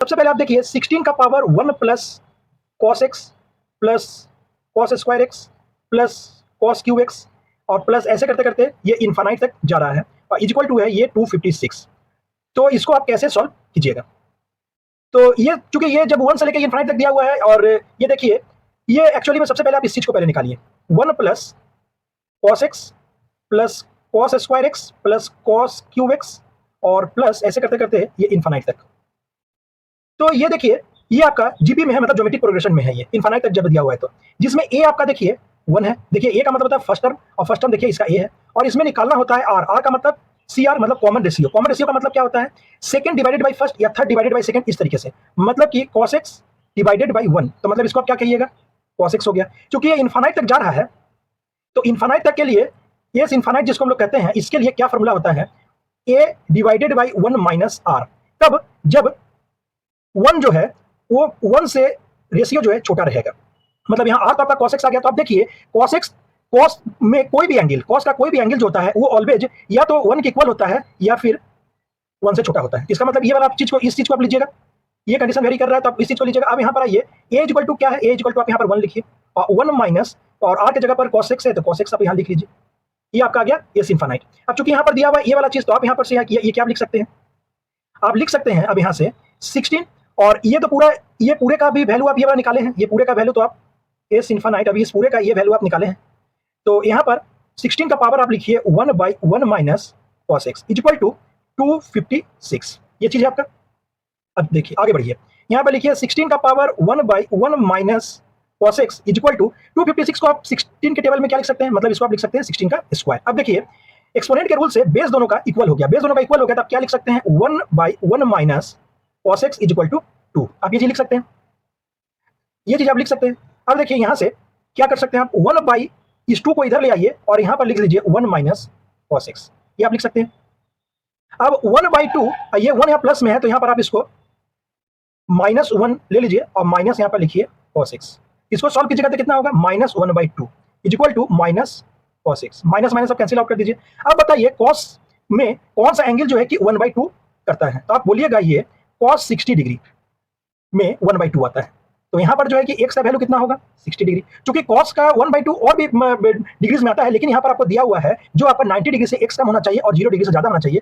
सबसे पहले आप देखिए 16 का power 1 plus cos x plus cos square x plus cos cube x और प्लस ऐसे करते करते ये इन्फानाइट तक जा रहा है और इज इक्वल टू है ये 256। तो इसको आप कैसे सॉल्व कीजिएगा? तो ये चूंकि ये जब 1 से लेकर इन्फानाइट तक दिया हुआ है और ये देखिए ये एक्चुअली में सबसे पहले आप इस चीज को पहले निकालिए 1 plus cos x plus cos square x plus cos cube x और प्लस ऐसे करते करते ये इन्फानाइट तक। तो ये देखिए ये आपका जीपी में है, मतलब ज्योमेट्रिक प्रोग्रेशन में है, ये इन्फानाइट तक जब दिया हुआ है तो जिसमें ए आपका देखिए 1 है। देखिए ए का मतलब होता है फर्स्ट टर्म और फर्स्ट टर्म देखिए इसका ए है और इसमें निकालना होता है आर। आर का मतलब सी आर मतलब कॉमन रेशियो। कॉमन रेशियो का मतलब क्या होता है? सेकंड डिवाइडेड बाय फर्स्ट या थर्ड डिवाइडेड बाय सेकंड, इस तरीके से। मतलब कि cos x डिवाइडेड बाय 1, तो मतलब इसको आप क्या कहिएगा? cos x हो गया। क्योंकि ये इन्फानाइट तक जा रहा है तो इन्फानाइट तक के लिए ये इन्फानाइट जिसको हम लोग कहते हैं, इसके लिए क्या फॉर्मूला होता है? a divided by 1 minus R. तब जब 1 जो है वो 1 से रेशियो जो है छोटा रहेगा। मतलब यहाँ आर तो आपका cos x आ गया। तो आप देखिए cos x, cos में कोई भी एंगल, cos का कोई भी एंगल जो होता है वो ऑलवेज या तो 1 के इक्वल होता है या फिर 1 से छोटा होता है। इसका मतलब ये वाला चीज को, इस चीज को आप लीजिएगा, ये कंडीशन वेरी कर रहा है तो आप इस चीज को लीजिएगा। अब यहाँ पर आइए a इक्वल टू क्या है? a इक्वल टू आप यहाँ पर 1 लिखिए और 1 माइनस और r के जगह पर cos x है तो cos x आप यहाँ लिख लीजिए। ये आपका आ गया एस इनफाइनाइट। अब चूंकि यहाँ पर दिया हुआ है ये वाला चीज तो आप यहाँ पर से ये क्या लिख सकते हैं? आप लिख सकते हैं अब यहाँ से 16 और ये तो पूरा, ये पूरे का भी वैल्यू आप ये वाला निकाले हैं, ये पूरे का वैल्यू तो आप एस इनफाइनाइट अभी इस पूरे का ये वैल्यू आप निकाले हैं। तो यहाँ पर 16 का पावर आप लिखिए 1 by 1 minus cos x equal to 256। ये चीज है आपका। अब देखिए आगे बढ़िए, यहाँ पर लिखिए 16 का power 1 by 1 minus cos x equal to 256 को आप 16 के टेबल में क्या लिख सकते हैं? मतलब इसको आप लिख सकते हैं 16 का स्क्वायर। अब देखिए एक्सपोनेंट के रूल से बेस दोनों का इक्वल हो गया, बेस दोनों का इक्वल हो गया तो आप क्या लिख सकते हैं? 1 by 1 minus cos x equal to 2। आप ये चीज लिख सकते हैं, ये चीज आप लिख सकते हैं। अब देखिए यहाँ से क्या कर सकते हैं आप? 1 बाई इस 2 को इधर ले आइए और यहाँ पर लिख लीजिए 1 माइनस कॉस एक्स, ये आप लिख सकते हैं। अब 1 बाई 2, ये 1 यहाँ प्लस में है तो यहाँ पर आप इसको -1 ले लीजिए और माइनस यहाँ पर लिखिए cos x। इसको सॉल्व कीजिएगा तो कितना होगा? -1 by 2 equal to minus cos x। Minus minus आप कैंसिल आउट कर दीजिए। अब बताइए cos में कौन सा एंगल जो है कि 1 बाई 2 करता है? तो आप बोलिएगा ये cos 60 डिग्री में 1 बाई 2 आता है। तो यहाँ पर जो है कि x का वैल्यू कितना होगा? 60 डिग्री। क्योंकि cos का 1 बाई 2 और भी डिग्रीज में आता है, लेकिन यहाँ पर आपको दिया हुआ है जो आपका 90 डिग्री से x कम होना चाहिए और 0 डिग्री से ज्यादा होना चाहिए।